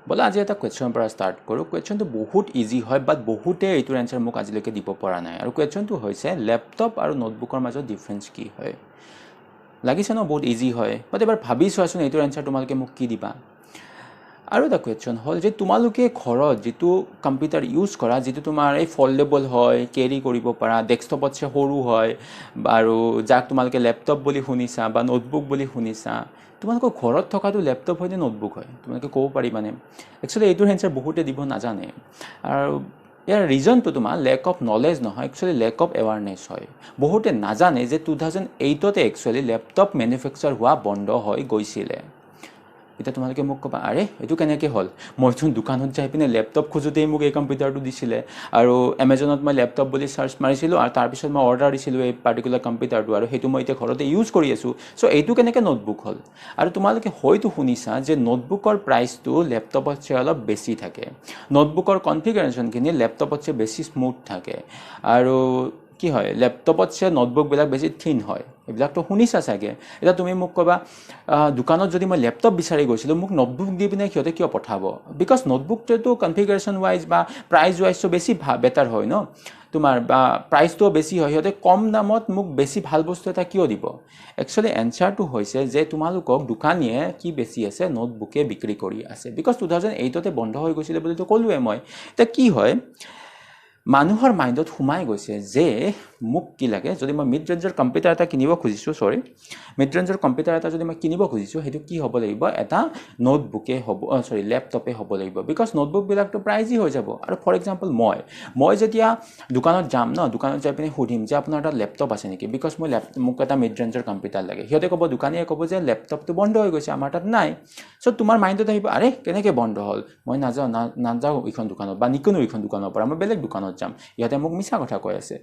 বলা আজি এটা কুৱেশ্যনৰ পৰা ষ্টাৰ্ট কৰোঁ। কুৱেশ্যনটো বহুত ইজি হয়, বাট বহুতে এইটোৰ এনচাৰ মোক আজিলৈকে দিব পৰা নাই। আৰু কুৱেশ্যনটো হৈছে লেপটপ আৰু নোটবুকৰ মাজত ডিফাৰেঞ্চ কি হয়। লাগিছে ন বহুত ইজি হয়, বাট এবাৰ ভাবি চোৱাচোন এইটোৰ এনচাৰ তোমালোকে মোক কি দিবা। আৰু এটা কুৱেশ্যন হ'ল যে তোমালোকে ঘৰত যিটো কম্পিউটাৰ ইউজ কৰা, যিটো তোমাৰ এই ফল্ডেবল হয়, কেৰি কৰিব পাৰা, ডেস্কটপতছে সৰু হয়, আৰু যাক তোমালোকে লেপটপ বুলি শুনিছা বা নোটবুক বুলি শুনিছা, তোমালোকৰ ঘৰত থকাটো লেপটপ হয় নে নোটবুক হয়? তোমালোকে ক'ব পাৰিবানে? একচুৱেলি এইটোৰ এনচাৰ বহুতে দিব নাজানে। আৰু ইয়াৰ ৰিজনটো তোমাৰ লেক অফ নলেজ নহয়, একচুৱেলি লেক অফ এৱাৰনেছ হয়। বহুতে নাজানে যে 2008 একচুৱেলি লেপটপ মেনুফেকচাৰ হোৱা বন্ধ হৈ গৈছিলে। এতিয়া তোমালোকে মোক ক'বা, আৰে এইটো কেনেকৈ হ'ল? মইচোন দোকানত যাই পিনে লেপটপ খোজোঁতেই মোক এই কম্পিউটাৰটো দিছিলে, আৰু এমেজনত মই লেপটপ বুলি চাৰ্চ মাৰিছিলোঁ, আৰু তাৰপিছত মই অৰ্ডাৰ দিছিলোঁ এই পাৰ্টিকুলাৰ কম্পিউটাৰটো, আৰু সেইটো মই এতিয়া ঘৰতে ইউজ কৰি আছোঁ। চ' এইটো কেনেকৈ নোটবুক হ'ল? আৰু তোমালোকে হয়তো শুনিছা যে নোটবুকৰ প্ৰাইচটো লেপটপতছে অলপ বেছি থাকে। নোটবুকৰ কনফিগাৰেশ্যনখিনি লেপটপতছে বেছি স্মুথ থাকে। আৰু কি হয়, লেপটপতছে নোটবুকবিলাক বেছি থিন হয়। এইবিলাকতো শুনিছা চাগে। এতিয়া তুমি মোক ক'বা, দোকানত যদি মই লেপটপ বিচাৰি গৈছিলোঁ, মোক নোটবুক দি পিনে সিহঁতে কিয় পঠাব? বিকজ নোটবুকটোতো কনফিগাৰেশ্যন ৱাইজ বা প্ৰাইচ ৱাইজটো বেছি বেটাৰ হয় ন তোমাৰ, বা প্ৰাইচটোও বেছি হয়। সিহঁতে কম দামত মোক বেছি ভাল বস্তু এটা কিয় দিব? একচুৱেলি এনচাৰটো হৈছে যে তোমালোকক দোকানীয়ে কি বেছি আছে, নোটবুকে বিক্ৰী কৰি আছে। বিকজ 2008 বন্ধ হৈ গৈছিলে বুলিতো ক'লোৱে মই। এতিয়া কি হয়, মানুহৰ মাইণ্ডত সোমাই গৈছে যে মোক কি লাগে, যদি মই মিড ৰেঞ্জৰ কম্পিউটাৰ এটা কিনিব খুজিছোঁ, মিড ৰেঞ্জৰ কম্পিউটাৰ এটা যদি মই কিনিব খুজিছোঁ, সেইটো কি হ'ব লাগিব? এটা নোটবুকে হ'ব, লেপটপে হ'ব লাগিব। বিকজ নোটবুকবিলাকতো প্ৰাইজী হৈ যাব। আৰু ফৰ এক্সাম্পল মই যেতিয়া দোকানত যাম ন, দোকানত যাই পিনে সুধিম যে আপোনাৰ তাত লেপটপ আছে নেকি? বিকজ মোক এটা মিড ৰেঞ্জৰ কম্পিউটাৰ লাগে। সিহঁতে ক'ব, দোকানীয়ে ক'ব যে লেপটপটো বন্ধ হৈ গৈছে, আমাৰ তাত নাই। চ' তোমাৰ মাইণ্ডত আহিব, আৰে কেনেকৈ বন্ধ হ'ল? মই নাযাওঁ এইখন দোকানত, বা নিকিনো এইখন দোকানৰ পৰা, মই বেলেগ দোকানত যাম। ইহঁতে মোক মিছা কথা কৈ আছে।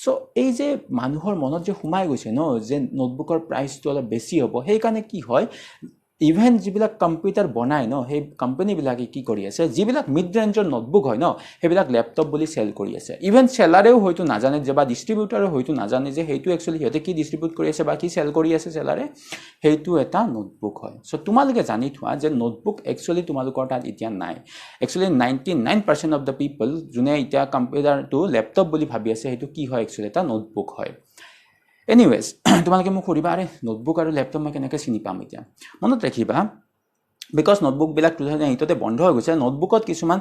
চ' এই যে মানুহৰ মনত যে সোমাই গৈছে ন যে নোটবুকৰ প্ৰাইচটো অলপ বেছি হ'ব, সেইকাৰণে কি হয়, ইভেন যিবিলাক কম্পিউটাৰ বনায় ন, সেই কোম্পানীবিলাকে কি কৰি আছে, যিবিলাক মিড ৰেঞ্জৰ নোটবুক হয় ন, সেইবিলাক লেপটপ বুলি চেল কৰি আছে। ইভেন চেলাৰেও হয়তো নাজানে যে, বা ডিষ্ট্ৰিবিউটাৰেও হয়তো নাজানে যে সেইটো একচুৱেলি সিহঁতে কি ডিষ্ট্ৰিবিউট কৰি আছে বা কি চেল কৰি আছে চেলাৰে, সেইটো এটা নোটবুক হয়। চ' তোমালোকে জানি থোৱা যে নোটবুক একচুৱেলি তোমালোকৰ তাত এতিয়া নাই। একচুৱেলি 99% অফ দ্য পিপল যোনে এতিয়া কম্পিউটাৰটো লেপটপ বুলি ভাবি আছে, সেইটো কি হয়, একচুৱেলি এটা নোটবুক হয়। এনিৱেজ, তোমালোকে মোক সুধিবা, আৰে নোটবুক আৰু লেপটপ মই কেনেকৈ চিনি পাম? এতিয়া মনত ৰাখিবা, বিকজ নোটবুকবিলাক 2008 বন্ধ হৈ গৈছে। নোটবুকত কিছুমান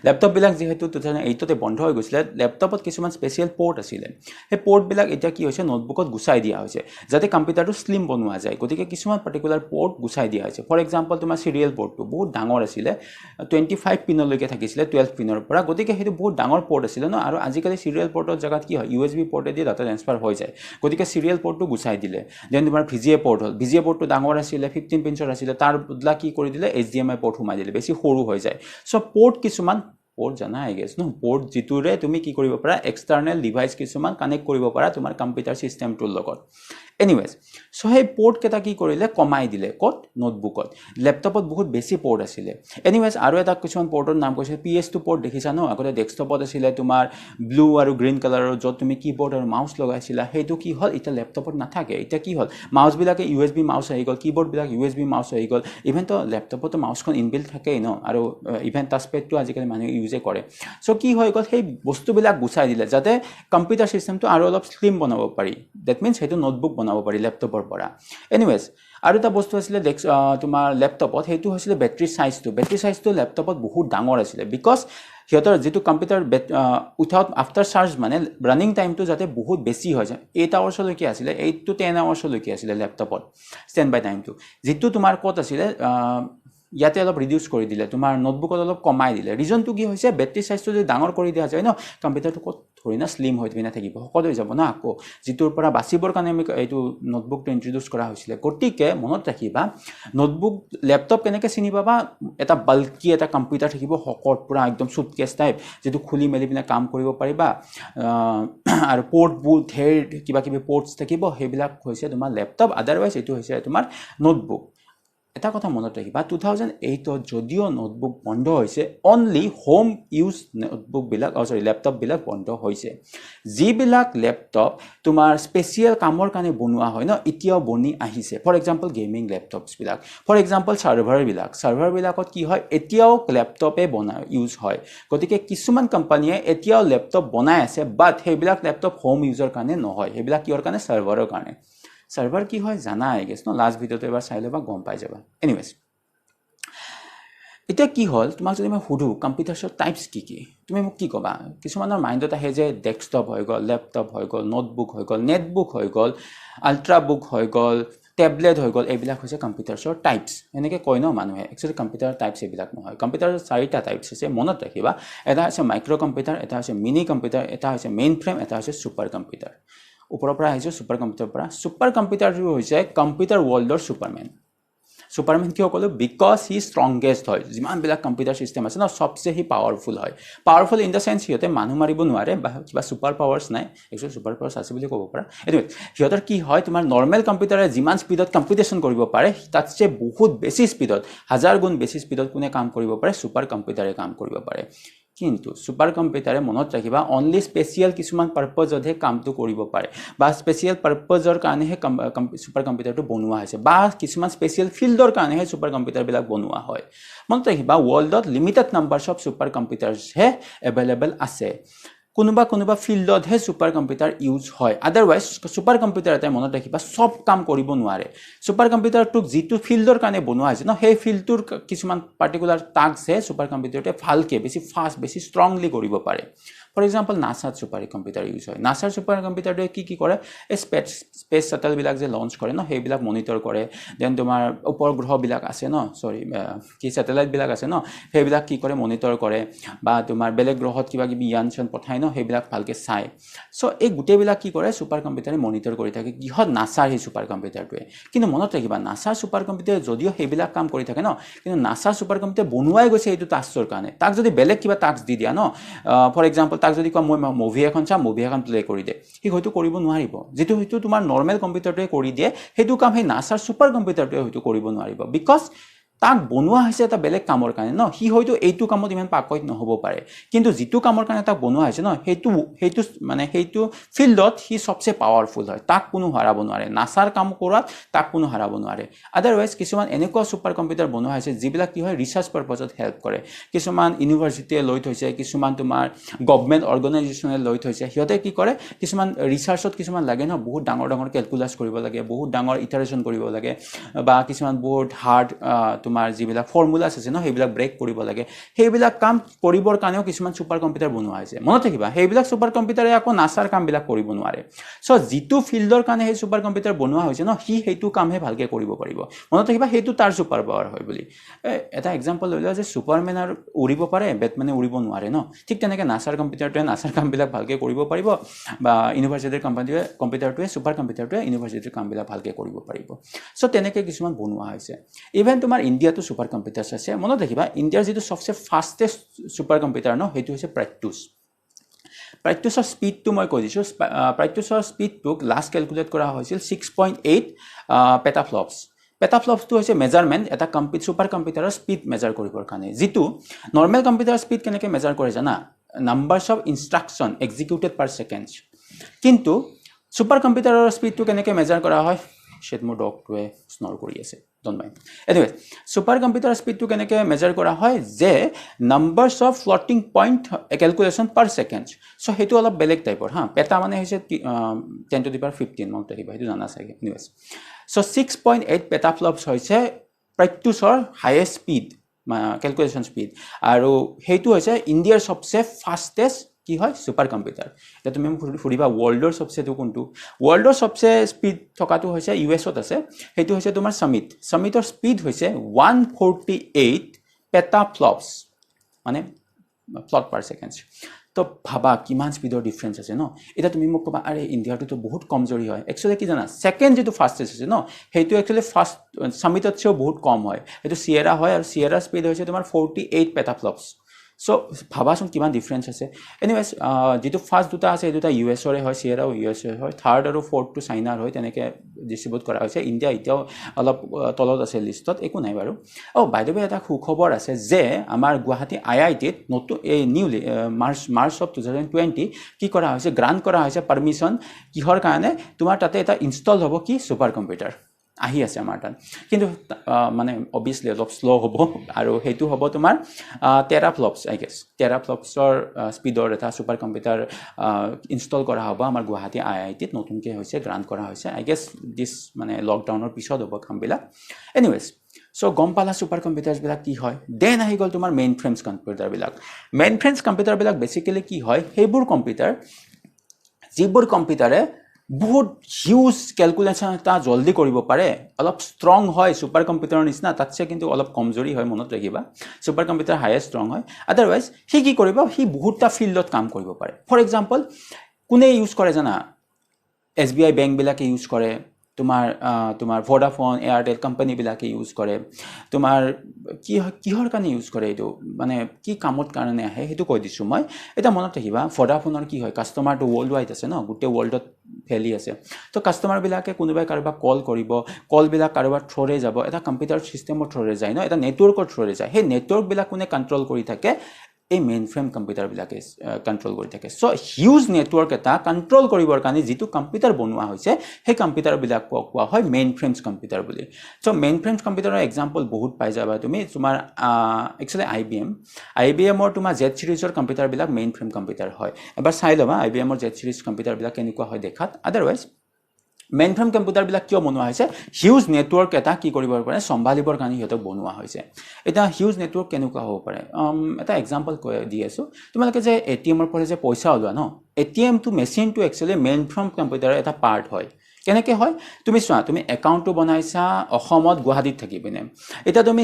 লেপটপবিলাক যিহেতু 2008 বন্ধ হৈ গৈছিলে, লেপটপত কিছুমান স্পেচিয়েল পৰ্ট আছিলে। সেই পৰ্টবিলাক এতিয়া কি হৈছে, নোটবুকত গুচাই দিয়া হৈছে, যাতে কম্পিউটাৰটো শ্লিম বনোৱা যায়। গতিকে কিছুমান পাৰ্টিকুলাৰ পৰ্ট গুচাই দিয়া হৈছে। ফৰ এক্সাম্পল, তোমাৰ চিৰিয়েল পৰ্টটো বহুত ডাঙৰ আছিলে, 25 পিনলৈকে থাকিছিলে, 12 পিনৰ পৰা। গতিকে সেইটো বহুত ডাঙৰ পৰ্ট আছিলে ন, আৰু আজিকালি চিৰিয়েল পৰ্টৰ জেগাত কি হয়, USB পৰ্টেদি ডাটা ট্ৰান্সফাৰ হৈ যায়। গতিকে চিৰিয়েল পৰ্টটো গুচাই দিলে। দেন তোমাৰ VGA পৰ্ট হ'ল, VGA পৰ্টটো ডাঙৰ আছিলে, 15 পিনছৰ আছিলে, তাৰ বদলা কি কৰি দিলে, HDMI পৰ্ট সোমাই দিলে, বেছি সৰু হৈ যায়। চ' পৰ্ট কিছুমান জানা আই গেছ ন, পৰ্ট যিটোৰে তুমি কি কৰিব পাৰা, এক্সটাৰ্নেল ডিভাইচ কিছুমান কানেক্ট কৰিব পাৰা তোমাৰ কম্পিউটাৰ চিষ্টেমটোৰ লগত। এনিৱেজ, চ' সেই পৰ্টকেইটা কি কৰিলে, কমাই দিলে। ক'ত? নোটবুকত। লেপটপত বহুত বেছি পৰ্ট আছিলে। এনিৱেজ, আৰু এটা কিছুমান পৰ্টৰ নাম কৈছে, PS2 পৰ্ট দেখিছা ন, আগতে ডেস্কটপত আছিলে তোমাৰ ব্লু আৰু গ্ৰীণ কালাৰৰ, য'ত তুমি কীবৰ্ড আৰু মাউচ লগাইছিলা। সেইটো কি হ'ল, এতিয়া লেপটপত নাথাকে। এতিয়া কি হ'ল, মাউচবিলাকে USB মাউচ আহি গ'ল, কীবৰ্ডবিলাক USB মাউচ আহি গ'ল। ইভেনতো লেপটপতো মাউচখন ইনবিল্ট থাকেই ন, আৰু ইভেন টাচপেডটো আজিকালি মানুহে ইউজে কৰে। চ' কি হৈ গ'ল, সেই বস্তুবিলাক গুচাই দিলে, যাতে কম্পিউটাৰ চিষ্টেমটো আৰু অলপ শ্লিম বনাব পাৰি। ডেট মিনছ সেইটো নোটবুক বনাব পাৰি লেপটপৰ পৰা। এনিৱেজ, আৰু এটা বস্তু আছিলে তোমাৰ লেপটপত, সেইটো হৈছিলে বেটৰী চাইজটো। বেটৰী চাইজটো লেপটপত বহুত ডাঙৰ আছিলে, বিকজ সিহঁতৰ যিটো কম্পিউটাৰ উইথাউট আফটাৰ চাৰ্জ, মানে ৰানিং টাইমটো যাতে বহুত বেছি হৈ যায়। 8 আৱাৰ্ছলৈকে আছিলে, 8 to 10 আৱাৰ্ছলৈকে আছিলে লেপটপত ষ্টেণ্ড বাই টাইমটো। যিটো তোমাৰ ক'ত আছিলে, ইয়াতে অলপ ৰিডিউচ কৰি দিলে, তোমাৰ নোটবুকত অলপ কমাই দিলে। ৰিজনটো কি হৈছে, বেটৰী চাইজটো যদি ডাঙৰ কৰি দিয়া যায় ন, কম্পিউটাৰটো ক'ত ধৰি না শ্লিম হৈ পিনে থাকিব, শকত হৈ যাব না আকৌ, যিটোৰ পৰা বাচিবৰ কাৰণে আমি এইটো নোটবুকটো ইন্ট্ৰডিউচ কৰা হৈছিলে। গতিকে মনত ৰাখিবা, নোটবুক লেপটপ কেনেকৈ চিনি পাবা, এটা বাল্কি এটা কম্পিউটাৰ থাকিব, শকত, পূৰা একদম চুটকেছ টাইপ, যিটো খুলি মেলি পিনে কাম কৰিব পাৰিবা, আৰু পৰ্টবোৰ ধেৰ কিবা কিবি পৰ্টছ থাকিব, সেইবিলাক হৈছে তোমাৰ লেপটপ। আদাৰৱাইজ এইটো হৈছে তোমাৰ নোটবুক। এটা কথা মনত ৰাখিবা 2008 যদিও নোটবুক বন্ধ হৈছে অনলি হোম ইউজ নোটবুকবিলাক লেপটপবিলাক বন্ধ হৈছে যিবিলাক লেপটপ তোমাৰ স্পেচিয়েল কামৰ কাৰণে বনোৱা হয় ন এতিয়াও বনি আহিছে ফৰ এক্সাম্পল গেমিং লেপটপছবিলাক ফৰ এক্সাম্পল চাৰ্ভাৰবিলাকত কি হয় এতিয়াও লেপটপে ইউজ হয় গতিকে কিছুমান কোম্পানীয়ে এতিয়াও লেপটপ বনাই আছে বাট সেইবিলাক লেপটপ হোম ইউজৰ কাৰণে নহয় সেইবিলাক কিহৰ কাৰণে চাৰ্ভাৰৰ কাৰণে চাৰ্ভাৰ কি হয় জানা আই গেছ ন লাষ্ট ভিডিঅ'টো এবাৰ চাই ল'বা গম পাই যাবা এনিৱেজ এতিয়া কি হ'ল তোমাক যদি মই সুধো কম্পিউটাৰ্ছৰ টাইপছ কি কি তুমি মোক কি ক'বা কিছুমানৰ মাইণ্ডত আহে যে ডেস্কটপ হৈ গ'ল লেপটপ হৈ গ'ল নোটবুক হৈ গ'ল নেটবুক হৈ গ'ল আল্ট্ৰাবুক হৈ গ'ল টেবলেট হৈ গ'ল এইবিলাক হৈছে কম্পিউটাৰ্ছৰ টাইপছ এনেকৈ কয় ন মানুহে একচুৱেলি কম্পিউটাৰ টাইপছ এইবিলাক নহয় কম্পিউটাৰৰ 4টা টাইপছ আছে মনত ৰাখিবা এটা হৈছে মাইক্ৰ' কম্পিউটাৰ এটা হৈছে মিনি কম্পিউটাৰ এটা হৈছে মেইন ফ্ৰেম এটা হৈছে ছুপাৰ কম্পিউটাৰ ওপৰৰ পৰা আহিছোঁ ছুপাৰ কম্পিউটাৰৰ পৰা ছুপাৰ কম্পিউটাৰটো হৈছে কম্পিউটাৰ ৱৰ্ল্ডৰ ছুপাৰমেন কিয় ক'লোঁ বিকজ হি ষ্ট্ৰংগেষ্ট হয় যিমানবিলাক কম্পিউটাৰ ছিষ্টেম আছে ন সবচে হি পাৱাৰফুল হয় পাৱাৰফুল ইন দ্য চেন্স সিহঁতে মানুহ মাৰিব নোৱাৰে বা কিবা ছুপাৰ পাৱাৰ্ছ নাই একচুৱেলি ছুপাৰ পাৱাৰ্ছ আছে বুলি ক'ব পাৰা এইটো সিহঁতৰ কি হয় তোমাৰ নৰ্মেল কম্পিউটাৰে যিমান স্পীডত কম্পিউটেশ্যন কৰিব পাৰে তাতছে বহুত বেছি স্পীডত 1000 গুণ বেছি স্পীডত কোনে কাম কৰিব পাৰে ছুপাৰ কম্পিউটাৰে কাম কৰিব পাৰে কিন্তু ছুপাৰ কম্পিউটাৰে মনত ৰাখিবা অনলি স্পেচিয়েল কিছুমান পাৰ্পজতহে কামটো কৰিব পাৰে বা স্পেচিয়েল পাৰ্পজৰ কাৰণেহে ছুপাৰ কম্পিউটাৰটো বনোৱা হৈছে বা কিছুমান স্পেচিয়েল ফিল্ডৰ কাৰণেহে ছুপাৰ কম্পিউটাৰবিলাক বনোৱা হয় মনত ৰাখিবা ৱৰ্ল্ডত লিমিটেড নাম্বাৰছ অফ ছুপাৰ কম্পিউটাৰ্ছহে এভেইলেবল আছে কোনোবা ফিল্ডতহে ছুপাৰ কম্পিউটাৰ ইউজ হয় আদাৰৱাইজ ছুপাৰ কম্পিউটাৰ এটাই মনত ৰাখিবা সব কাম কৰিব নোৱাৰে ছুপাৰ কম্পিউটাৰটোক যিটো ফিল্ডৰ কাৰণে বনোৱা হৈছে ন সেই ফিল্ডটোৰ কিছুমান পাৰ্টিকুলাৰ টাস্কহে ছুপাৰ কম্পিউটাৰটোৱে ভালকৈ বেছি ফাষ্ট বেছি ষ্ট্ৰংলি কৰিব পাৰে ফৰ এক্সাম্পল নাছাত ছুপাৰ কম্পিউটাৰ ইউজ হয় নাছাৰ ছুপাৰ কম্পিউটাৰটোৱে কি কৰে এই স্পেচ শ্বাটলবিলাক যে লঞ্চ কৰে ন সেইবিলাক মনিটৰ কৰে দেন তোমাৰ উপগ্ৰহবিলাক আছে ন কি ছেটেলাইটবিলাক আছে ন সেইবিলাক কি কৰে মনিটৰ কৰে বা তোমাৰ বেলেগ গ্ৰহত কিবা কিবি ইয়ান পঠায় ন সেইবিলাক ভালকৈ চায় চ' এই গোটেইবিলাক কি কৰে ছুপাৰ কম্পিউটাৰে মনিটৰ কৰি থাকে কিহত নাছাৰ সেই ছুপাৰ কম্পিউটাৰটোৱে কিন্তু মনত ৰাখিবা নাছাৰ ছুপাৰ কম্পিউটাৰে যদিও সেইবিলাক কাম কৰি থাকে ন কিন্তু নাছাৰ ছুপাৰ কম্পিউটাৰ বনোৱাই গৈছে এইটো টাস্কৰ কাৰণে তাক যদি বেলেগ কিবা টাস্ক দি দিয়া ন ফৰ এক্সাম্পল তাক যদি কয় মই মুভি এখন চাম মুভি এখন প্লে কৰি দে সি হয়তো কৰিব নোৱাৰিব যিটো হয়তো তোমাৰ নৰ্মেল কম্পিউটাৰটোৱে কৰি দিয়ে সেইটো কাম সেই নাছাৰ ছুপাৰ কম্পিউটাৰটোৱে হয়তো কৰিব নোৱাৰিব বিকজ তাক বনোৱা হৈছে এটা বেলেগ কামৰ কাৰণে ন সি হয়তো এইটো কামত ইমান পাকৈত নহ'ব পাৰে কিন্তু যিটো কামৰ কাৰণে তাক বনোৱা হৈছে ন সেইটো ফিল্ডত সি সবচে পাৱাৰফুল হয় তাক কোনো হাৰাব নোৱাৰে নাছাৰ কাম কৰাত তাক কোনো হাৰাব নোৱাৰে আদাৰৱাইজ কিছুমান এনেকুৱা ছুপাৰ কম্পিউটাৰ বনোৱা হৈছে যিবিলাক কি হয় ৰিচাৰ্চ পাৰপাজত হেল্প কৰে কিছুমান ইউনিভাৰ্চিটিয়ে লৈ থৈছে কিছুমান তোমাৰ গভৰ্ণমেণ্ট অৰ্গেনাইজেশ্যনে লৈ থৈছে সিহঁতে কি কৰে কিছুমান ৰিচাৰ্চত কিছুমান লাগে ন বহুত ডাঙৰ কেলকুলাছ কৰিব লাগে বহুত ডাঙৰ ইটাৰেশ্যন কৰিব লাগে বা কিছুমান বহুত হাৰ্ড তোমাৰ যিবিলাক ফৰ্মুলাছ আছে ন সেইবিলাক ব্ৰেক কৰিব লাগে সেইবিলাক কাম কৰিবৰ কাৰণেও কিছুমান ছুপাৰ কম্পিউটাৰ বনোৱা হৈছে মনত ৰাখিবা সেইবিলাক ছুপাৰ কম্পিউটাৰে আকৌ নাছাৰ কামবিলাক কৰিব নোৱাৰে চ' যিটো ফিল্ডৰ কাৰণে সেই ছুপাৰ কম্পিউটাৰ বনোৱা হৈছে ন সি সেইটো কামহে ভালকৈ কৰিব পাৰিব মনত ৰাখিবা সেইটো তাৰ ছুপাৰ পাৱাৰ হয় বুলি এটা এক্সাম্পল লৈ লোৱা যে ছুপাৰমেন আৰু উৰিব পাৰে বেটমেনে উৰিব নোৱাৰে ন ঠিক তেনেকৈ নাছাৰ কম্পিউটাৰটোৱে নাছাৰ কামবিলাক ভালকৈ কৰিব পাৰিব বা ইউনিভাৰ্চিটিৰ কম্পিউটাৰটোৱে ছুপাৰ কম্পিউটাৰটোৱে ইউনিভাৰ্চিটিৰ কামবিলাক ভালকৈ কৰিব পাৰিব চ' তেনেকৈ কিছুমান বনোৱা হৈছে ইভেন তোমাৰ ইণ্ডিয়াতো ছুপাৰ কম্পিউটাৰ্ছ আছে মনত ৰাখিবা ইণ্ডিয়াৰ যিটো সবচে ফাষ্টেষ্ট ছুপাৰ কম্পিউটাৰ ন সেইটো হৈছে প্ৰাইটুছৰ স্পীডটো মই কৈ দিছোঁ প্ৰাইটুছৰ স্পীডটোক লাষ্ট কেলকুলেট কৰা হৈছিল 6.8 পেটাফ্লপছটো হৈছে মেজাৰমেণ্ট এটা ছুপাৰ কম্পিউটাৰৰ স্পীড মেজাৰ কৰিবৰ কাৰণে যিটো নৰ্মেল কম্পিউটাৰৰ স্পীড কেনেকৈ মেজাৰ কৰে জানা numbers of instruction executed per second কিন্তু ছুপাৰ কম্পিউটাৰৰ স্পীডটো কেনেকৈ মেজাৰ কৰা হয় মোৰ ডগটোৱে স্ন'ৰ কৰি আছে don't mind anyway super computer স্পীডটো কেনেকৈ মেজাৰ কৰা হয় যে numbers of floating point calculation per second so' সেইটো অলপ বেলেগ টাইপৰ পেটা মানে হৈছে 10 to the power 15 মনত ৰাখিবা সেইটো জানা চাগে এনিৱেজ চ' 6.8 পেটাফ্লপছ হৈছে প্ৰাইটুছৰ হায়েষ্ট স্পীড কেলকুলেশ্যন স্পীড আৰু সেইটো হৈছে ইণ্ডিয়াৰ সবচে ফাষ্টেষ্ট কি হয় ছুপাৰ কম্পিউটাৰ এতিয়া তুমি মোক সুধিবা ৱৰ্ল্ডৰ সবচেটো কোনটো ৱৰ্ল্ডৰ সবচে স্পীড থকাটো হৈছে US আছে সেইটো হৈছে তোমাৰ সমিটৰ স্পীড হৈছে 148 পেটাফ্লপছ মানে ফ্লট পাৰ ছেকেণ্ড তো ভাবা কিমান স্পীডৰ ডিফাৰেঞ্চ আছে ন এতিয়া তুমি মোক ক'বা আৰে ইণ্ডিয়াটোতো বহুত কমজৰি হয় একচুৱেলি কি জানা ছেকেণ্ড যিটো ফাষ্টেষ্ট আছে ন সেইটো একচুৱেলি ফাৰ্ষ্ট সামিটতছেও বহুত কম হয় সেইটো চিয়েৰা হয় আৰু চিয়েৰাৰ স্পীড হৈছে তোমাৰ 48 পেটাফ্লপছ সো ভাবাচোন কিমান ডিফাৰেঞ্চ আছে এনিৱেজ যেটো ফাৰ্ষ্ট দুটা আছে এই দুটা ইউএছৰে হয় চিয়েৰা ইউএছৰে হয় থাৰ্ড আৰু ফ'ৰ্থটো চাইনাৰ হয় তেনেকৈ ডিষ্ট্ৰিবিউট কৰা হৈছে ইণ্ডিয়া এতিয়াও অলপ তলত আছে লিষ্টত একো নাই বাৰু বাই দ্য ৱে এটা সুখবৰ আছে যে আমাৰ গুৱাহাটী IITত নতুন এই নিউলি মাৰ্চ অফ 2020 কি কৰা হৈছে গ্ৰাণ্ট কৰা হৈছে পাৰ্মিশ্যন কিহৰ কাৰণে তোমাৰ তাতে এটা ইনষ্টল হ'ব কি ছুপাৰ কম্পিউটাৰ আহি আছে আমাৰ তাত কিন্তু মানে অবভিয়াছলি অলপ শ্ল' হ'ব আৰু সেইটো হ'ব তোমাৰ টেৰাফ্লপছ আই গেছ টেৰাফ্লপছৰ স্পীডৰ এটা ছুপাৰ কম্পিউটাৰ ইনষ্টল কৰা হ'ব আমাৰ গুৱাহাটী IITত নতুনকৈ হৈছে গ্ৰাণ্ট কৰা হৈছে আই গেছ দিছ মানে লকডাউনৰ পিছত হ'ব কামবিলাক এনিৱেজ সো গম পালা ছুপাৰ কম্পিউটাৰ্ছবিলাক কি হয় দেন আহি গ'ল তোমাৰ মেইন ফ্ৰেমছ কম্পিউটাৰবিলাক মেইন ফ্ৰেমছ কম্পিউটাৰবিলাক বেছিকেলি কি হয় সেইবোৰ কম্পিউটাৰ যিবোৰ কম্পিউটাৰে বহুত হিউজ কেলকুলেশ্যন এটা জলদি কৰিব পাৰে অলপ ষ্ট্ৰং হয় ছুপাৰ কম্পিউটাৰৰ নিচিনা তাতছে কিন্তু অলপ কমজোৰি হয় মনত ৰাখিবা ছুপাৰ কম্পিউটাৰ হাইয়েষ্ট ষ্ট্ৰং হয় আদাৰৱাইজ সি কি কৰিব সি বহুতটা ফিল্ডত কাম কৰিব পাৰে ফৰ এক্সাম্পল কোনে ইউজ কৰে জানা SBI বেংকবিলাকে ইউজ কৰে তোমাৰ ভোডাফোন এয়াৰটেল কোম্পানীবিলাকে ইউজ কৰে তোমাৰ কিহৰ কাৰণে ইউজ কৰে এইটো মানে কি কামত কাৰণে আহে সেইটো কৈ দিছোঁ মই এটা মনত ৰাখিবা ভোডাফোনৰ কি হয় কাষ্টমাৰটো ৱৰ্ল্ড ৱাইড আছে ন গোটেই ৱৰ্ল্ডত ফেলি আছে তো কাষ্টমাৰবিলাকে কোনোবাই কাৰোবাক কল কৰিব কলবিলাক কাৰোবাৰ থ্ৰুৰে যাব এটা কম্পিউটাৰ ছিষ্টেমৰ থ্ৰুৰে যায় ন এটা নেটৱৰ্কৰ থ্ৰুৰে যায় সেই নেটৱৰ্কবিলাক কোনে কণ্ট্ৰল কৰি থাকে এই মেইন ফ্ৰেম কম্পিউটাৰবিলাকে কণ্ট্ৰল কৰি থাকে চ' হিউজ নেটৱৰ্ক এটা কণ্ট্ৰল কৰিবৰ কাৰণে যিটো কম্পিউটাৰ বনোৱা হৈছে সেই কম্পিউটাৰবিলাকক কোৱা হয় মেইন ফ্ৰেমছ কম্পিউটাৰ বুলি চ' মেইন ফ্ৰেমছ কম্পিউটাৰৰ এক্সাম্পল বহুত পাই যাবা তুমি তোমাৰ একচুৱেলি IBMৰ তোমাৰ Z চিৰিজৰ কম্পিউটাৰবিলাক মেইন ফ্ৰেম কম্পিউটাৰ হয় এবাৰ চাই ল'বা IBMৰ Z চিৰিজ কম্পিউটাৰবিলাক কেনেকুৱা হয় দেখাত আদাৰৱাইজ মেইন ফ্ৰেম কম্পিউটাৰবিলাক কিয় বনোৱা হৈছে হিউজ নেটৱৰ্ক এটা কি কৰিবৰ কাৰণে চম্ভালিবৰ কাৰণে সিহঁতক বনোৱা হৈছে এটা হিউজ নেটৱৰ্ক কেনেকুৱা হ'ব পাৰে এটা এক্সাম্পল দি আছোঁ তোমালোকে যে ATMৰ পৰা যে পইচা ওলোৱা ন ATMটো মেচিনটো একচুৱেলি মেইন ফ্ৰেম কম্পিউটাৰৰ এটা পাৰ্ট হয় কেনেকৈ হয় তুমি চোৱা তুমি একাউণ্টটো বনাইছা অসমত গুৱাহাটীত থাকি পিনে এতিয়া তুমি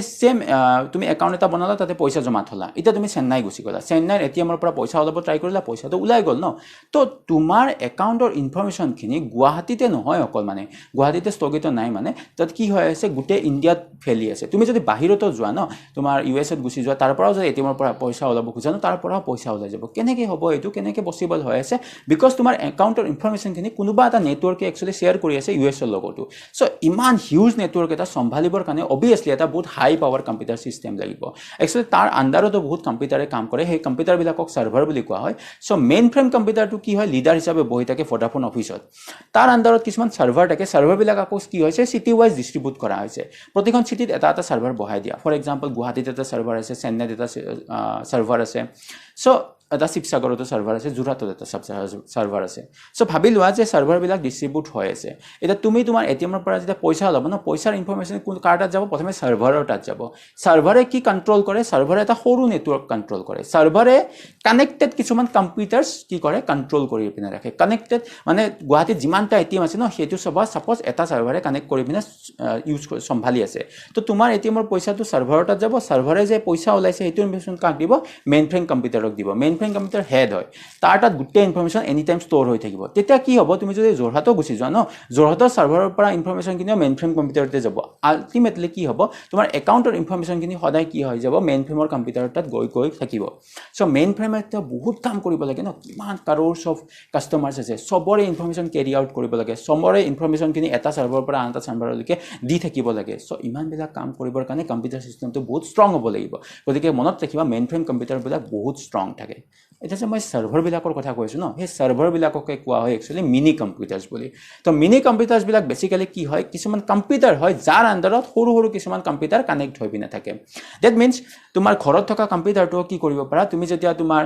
তুমি একাউণ্ট এটা বনালা তাতে পইচা জমা থলা এতিয়া তুমি চেন্নাই গুচি গ'লা চেন্নাইৰ ATMৰ পৰা পইচা ওলাব ট্ৰাই কৰিলা পইচাটো ওলাই গ'ল ন তো তোমাৰ একাউণ্টৰ ইনফৰমেশ্যনখিনি গুৱাহাটীতে নহয় অকল মানে গুৱাহাটীতে স্থগিত নাই মানে তাত কি হৈ আছে গোটেই ইণ্ডিয়াত ফেলি আছে তুমি যদি বাহিৰতো যোৱা ন তোমাৰ USত গুচি যোৱা তাৰ পৰাও যদি ATMৰ পৰা পইচা ওলাব খোজা ন তাৰ পৰাও পইচা ওলাই যাব কেনেকৈ হ'ব এইটো কেনেকৈ পচিবল হৈ আছে বিকজ তোমাৰ একাউণ্টৰ ইনফৰমেশ্যনখিনি কোনোবা এটা নেটৱৰ্কে একচুৱেলি শ্বেয়াৰ কৰি আছে USৰ লগতো চ' ইমান হিউজ নেটৱৰ্ক এটা চম্ভালিবৰ কাৰণে অবভিয়াছলি এটা বহুত হাই পাৱাৰ কম্পিউটাৰ ছিষ্টেম লাগিব একচুৱেলি তাৰ আণ্ডাৰতো বহুত কম্পিউটাৰে কাম কৰে সেই কম্পিউটাৰবিলাকক ছাৰ্ভাৰ বুলি কোৱা হয় চ' মেইন ফ্ৰেম কম্পিউটাৰটো কি হয় লিডাৰ হিচাপে বহি থাকে ভোডাফোন অফিচত তাৰ আণ্ডাৰত কিছুমান ছাৰ্ভাৰ থাকে ছাৰ্ভাৰবিলাক আকৌ কি হৈছে চিটি ৱাইজ ডিষ্ট্ৰিবিউট কৰা হৈছে প্ৰতিখন চিটিত এটা এটা ছাৰ্ভাৰ বহাই দিয়া ফৰ এক্সাম্পল গুৱাহাটীত এটা ছাৰ্ভাৰ আছে চেন্নাইত এটা ছাৰ্ভাৰ আছে চ' এটা শিৱসাগৰতো ছাৰ্ভাৰ আছে যোৰহাটত এটা ছাৰ্ভাৰ আছে চ' ভাবি লোৱা যে ছাৰ্ভাৰবিলাক ডিষ্ট্ৰিবিউট হৈ আছে এতিয়া তুমি তোমাৰ ATMৰ পৰা যেতিয়া পইচা ওলাব ন পইচাৰ ইনফৰমেশ্যন কাৰ তাত যাব প্ৰথমে ছাৰ্ভাৰৰ তাত যাব ছাৰ্ভাৰে কি কণ্ট্ৰল কৰে ছাৰ্ভাৰে এটা সৰু নেটৱৰ্ক কণ্ট্ৰল কৰে ছাৰ্ভাৰে কানেক্টেড কিছুমান কম্পিউটাৰ্ছ কি কৰে কণ্ট্ৰল কৰি পিনে ৰাখে কানেক্টেড মানে গুৱাহাটীত যিমানটা ATM আছে ন সেইটো ছাপ'জ এটা ছাৰ্ভাৰে কানেক্ট কৰি পিনে ইউজ চম্ভালি আছে তো তোমাৰ ATMৰ পইচাটো ছাৰ্ভাৰৰ তাত যাব ছাৰ্ভাৰে যে পইচা ওলাইছে সেইটো ইনফৰমেশ্যন কাক দিব মেইন ফ্ৰেম কম্পিউটাৰক দিব মেইন ফ্ৰেম কম্পিউটাৰ হেড হয় তাৰ তাত গোটেই ইনফৰমেশ্যন এনি টাইম ষ্ট'ৰ হৈ থাকিব তেতিয়া কি হ'ব তুমি যদি যোৰহাটত গুচি যোৱা ন যোৰহাটৰ ছাৰ্ভাৰৰ পৰা ইনফৰমেশ্যনখিনিও মেইন ফ্ৰেম কম্পিউটাৰতে যাব আল্টিমেটলি কি হ'ব তোমাৰ একাউণ্টৰ ইনফৰমেশ্যনখিনি সদায় কি হৈ যাব মেইন ফ্ৰেমৰ কম্পিউটাৰৰ তাত গৈ থাকিব চ' মেইন ফ্ৰেমে এতিয়া বহুত কাম কৰিব লাগে ন কিমান কাৰোৰ্ছ অফ কাষ্টমাৰ্ছ আছে চবৰে ইনফৰমেশ্যন কেৰি আউট কৰিব লাগে চবৰে ইনফৰমেশ্যনখিনি এটা ছাৰ্ভাৰৰ পৰা আন এটা ছাৰ্ভাৰলৈকে দি থাকিব লাগে চ' ইমানবিলাক কাম কৰিবৰ কাৰণে কম্পিউটাৰ ছিষ্টেমটো বহুত ষ্ট্ৰং হ'ব লাগিব গতিকে মনত ৰাখিবা মেইন ফ্ৰেম কম্পিউটাৰবিলাক বহুত ষ্ট্ৰং থাকে এতিয়া যে মই ছাৰ্ভাৰবিলাকৰ কথা কৈছোঁ ন সেই ছাৰ্ভাৰবিলাককে কোৱা হয় একচুৱেলি মিনি কম্পিউটাৰ্ছ বুলি তো মিনি কম্পিউটাৰ্ছবিলাক বেছিকেলি কি হয় কিছুমান কম্পিউটাৰ হয় যাৰ আণ্ডাৰত সৰু সৰু কিছুমান কম্পিউটাৰ কানেক্ট হৈ পিনে থাকে ডেট মিনছ তোমাৰ ঘৰত থকা কম্পিউটাৰটো কি কৰিব পাৰা তুমি যেতিয়া তোমাৰ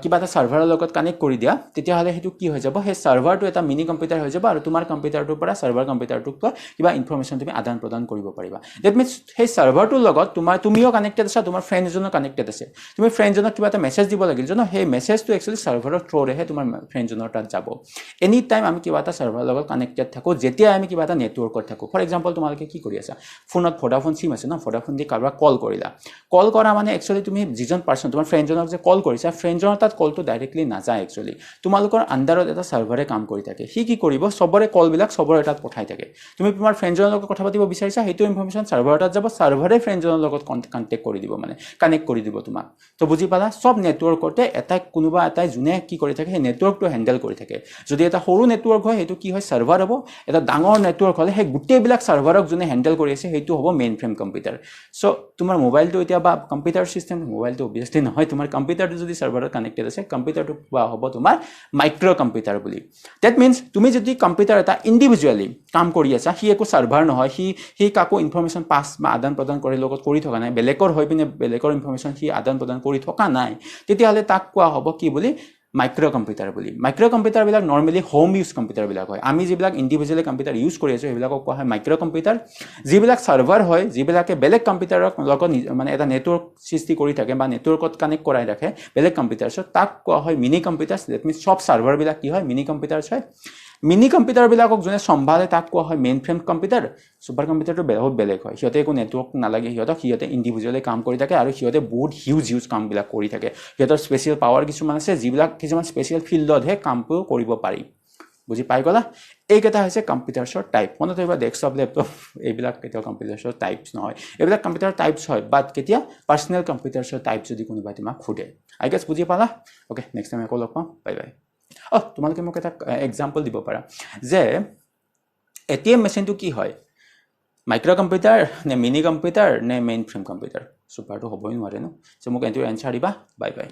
কিবা এটা ছাৰ্ভাৰৰ লগত কানেক্ট কৰি দিয়া তেতিয়াহ'লে সেইটো কি হৈ যাব সেই ছাৰ্ভাৰটো এটা মিনি কম্পিউটাৰ হৈ যাব আৰু তোমাৰ কম্পিউটাৰটোৰ পৰা ছাৰ্ভাৰ কম্পিউটাৰটোক কিবা ইনফৰমেশ্যন তুমি আদান প্ৰদান কৰিব পাৰিবা ডেট মিনছ সেই ছাৰ্ভাৰটোৰ লগত তুমিও কানেক্টেড আছা তোমাৰ ফ্ৰেণ্ড এজনো কানেক্টেড আছে তুমি ফ্ৰেণ্ডজনক কিবা এটা মেছেজ দিব লাগিল জানো সেই মেছেজটো একচুৱেলি ছাৰ্ভাৰৰ থ্ৰুৰেহে তোমাৰ ফ্ৰেণ্ডজনৰ তাত যাব এনি টাইম আমি কিবা এটা ছাৰ্ভাৰৰ লগত কানেক্টেড থাকোঁ যেতিয়া আমি কিবা এটা নেটৱৰ্কত থাকোঁ ফৰ এক্সাম্পল তোমালোকে কি কৰি আছা ফোনত ভোডাফোন চিম আছে ন ভোডাফোন দি কাৰোবাক কল কৰিলা কল কৰা মানে একচুৱেলি তুমি যিজন পাৰ্চন তোমাৰ ফ্ৰেণ্ডজনক যে কল কৰিছা ফ্ৰেণ্ডজনৰ তাত কলটো ডাইৰেক্টলি নাযায় একচুৱেলি তোমালোকৰ আণ্ডাৰত এটা চাৰ্ভাৰে কাম কৰি থাকে সি কি কৰিব সবৰে কলবিলাক সবৰে তাত পঠাই থাকে তুমি তোমাৰ ফ্ৰেণ্ডজনৰ লগত কথা পাতিব বিচাৰিছা সেইটো ইনফৰমেশ্যন চাৰ্ভাৰ তাত যাব চাৰ্ভাৰে ফ্ৰেণ্ডজনৰ লগত কণ্টেক্ট কৰি দিব মানে কানেক্ট কৰি দিব তোমাক তো বুজি পালা সব নেটৱৰ্কতে এটা কোনোবা এটাই যোনে কি কৰি থাকে সেই নেটৱৰ্কটো হেণ্ডেল কৰি থাকে যদি এটা সৰু নেটৱৰ্ক হয় সেইটো কি হয় চাৰ্ভাৰ হ'ব এটা ডাঙৰ নেটৱৰ্ক হ'লে সেই গোটেইবিলাক চাৰ্ভাৰক যোনে হেণ্ডেল কৰি আছে সেইটো হ'ব মেইন ফ্ৰেম কম্পিউটাৰ সো তোমাৰ মোবাইলটো এতিয়া বা কম্পিউটাৰ চিষ্টেম মোবাইলটো অবভিয়াছলি নহয় তোমাৰ কম্পিউটাৰটো যদি চাৰ্ভাৰত কানেক্টেড আছে কম্পিউটাৰটো কোৱা হ'ব তোমাৰ মাইক্ৰ কম্পিউটাৰ বুলি ডেট মিনছ তুমি যদি কম্পিউটাৰ এটা ইণ্ডিভিজুৱেলি কাম কৰি আছা সি একো চাৰ্ভাৰ নহয় সি কাকো ইনফৰমেশ্যন পাছ বা আদান প্ৰদান কৰি লগত কৰি থকা নাই বেলেগৰ হৈ পিনে বেলেগৰ ইনফৰমেশ্যন সি আদান প্ৰদান কৰি থকা নাই তেতিয়াহ'লে তাক কোৱা হ'ব কি বুলি মাইক্ৰ কম্পিউটাৰ বুলি মাইক্ৰ কম্পিউটাৰবিলাক নৰ্মেলি হোম ইউজ কম্পিউটাৰবিলাক হয় আমি যিবিলাক ইণ্ডিভিজুৱেলি কম্পিউটাৰ ইউজ কৰি আছোঁ সেইবিলাকক কোৱা হয় মাইক্ৰ কম্পিউটাৰ যিবিলাক চাৰ্ভাৰ হয় যিবিলাকে বেলেগ কম্পিউটাৰৰ লগত মানে এটা নেটৱৰ্ক সৃষ্টি কৰি থাকে বা নেটৱৰ্কত কানেক্ট কৰাই ৰাখে বেলেগ কম্পিউটাৰ্ছত তাক কোৱা হয় মিনি কম্পিউটাৰ্ছ ডেট মিনছ সব চাৰ্ভাৰবিলাক কি হয় মিনি কম্পিউটাৰ্ছ হয় মিনি কম্পিউটাৰবিলাকক যোনে চম্ভালে তাক কোৱা হয় মেইন ফ্ৰেম কম্পিউটাৰ ছুপাৰ কম্পিউটাৰটো বহুত বেলেগ হয় সিহঁতে একো নেটৱৰ্ক নালাগে সিহঁতে ইণ্ডিভিজুৱেলি কাম কৰি থাকে আৰু সিহঁতে বহুত হিউজ কামবিলাক কৰি থাকে সিহঁতৰ স্পেচিয়েল পাৱাৰ কিছুমান আছে যিবিলাক কিছুমান স্পেচিয়েল ফিল্ডতহে কামবোৰ কৰিব পাৰি বুজি পাই গ'লা এইকেইটা হৈছে কম্পিউটাৰ্ছৰ টাইপ মনত ৰাখিবা ডেস্কটপ লেপটপ এইবিলাক কেতিয়াও কম্পিউটাৰ্ছৰ টাইপছ নহয় এইবিলাক কম্পিউটাৰ টাইপছ হয় বাট কেতিয়া পাৰ্চনেল কম্পিউটাৰ্ছৰ টাইপ যদি কোনোবাই তোমাক সোধে আই গেছ বুজি পালা অ'কে নেক্সট টাইম আকৌ লগ পাম বাই বাই তোমালোকে মোক এটা এক্সাম্পল দিব পাৰা যে ATM মেচিনটো কি হয় মাইক্ৰ কম্পিউটাৰ নে মিনি কম্পিউটাৰ নে মেইন ফ্ৰেম কম্পিউটাৰ ছুপাৰটো হ'বই নোৱাৰে ন চ' মোক এইটো এনচাৰ দিবা বাই বাই